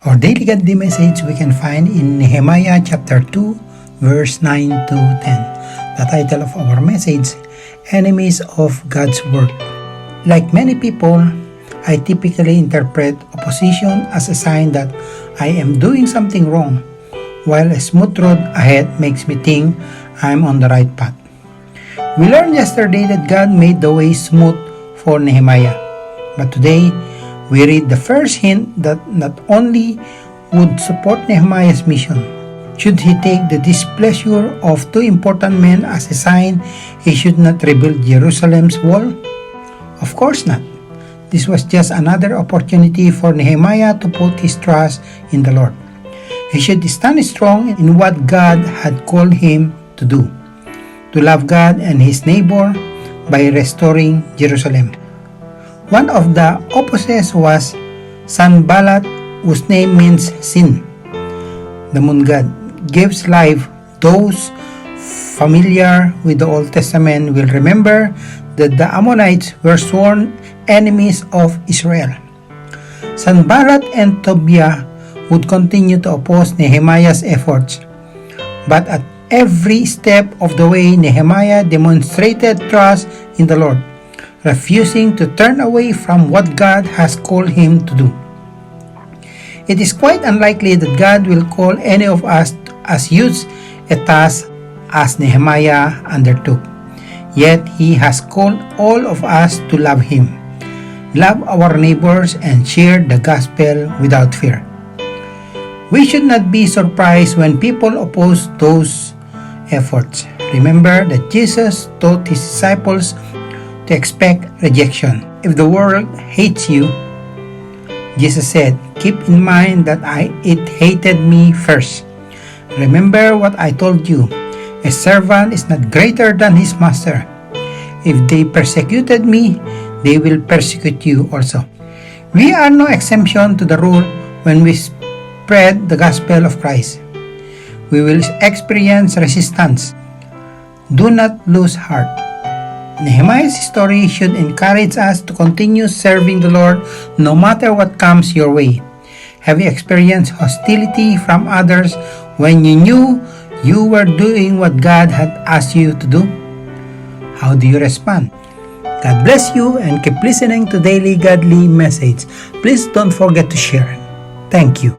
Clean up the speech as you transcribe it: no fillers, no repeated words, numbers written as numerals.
Our daily godly message we can find in Nehemiah chapter 2, verse 9 to 10. The title of our message, Enemies of God's Work. Like many people, I typically interpret opposition as a sign that I am doing something wrong, while a smooth road ahead makes me think I'm on the right path. We learned yesterday that God made the way smooth for Nehemiah, but today, we read the first hint that not only would support Nehemiah's mission, should he take the displeasure of two important men as a sign he should not rebuild Jerusalem's wall? Of course not. This was just another opportunity for Nehemiah to put his trust in the Lord. He should stand strong in what God had called him to do, to love God and his neighbor by restoring Jerusalem. One of the opposites was Sanballat, whose name means sin. The moon god gives life. Those familiar with the Old Testament will remember that the Ammonites were sworn enemies of Israel. Sanballat and Tobiah would continue to oppose Nehemiah's efforts, but at every step of the way, Nehemiah demonstrated trust in the Lord, refusing to turn away from what God has called him to do. It is quite unlikely that God will call any of us as huge a task as Nehemiah undertook. Yet He has called all of us to love Him, love our neighbors, and share the gospel without fear. We should not be surprised when people oppose those efforts. Remember that Jesus taught His disciples to expect rejection. If the world hates you, Jesus said, keep in mind that it hated me first. Remember what I told you. A servant is not greater than his master. If they persecuted me, they will persecute you also. We are no exemption to the rule when we spread the gospel of Christ. We will experience resistance. Do not lose heart. Nehemiah's story should encourage us to continue serving the Lord no matter what comes your way. Have you experienced hostility from others when you knew you were doing what God had asked you to do? How do you respond? God bless you and keep listening to Daily Godly Message. Please don't forget to share. Thank you.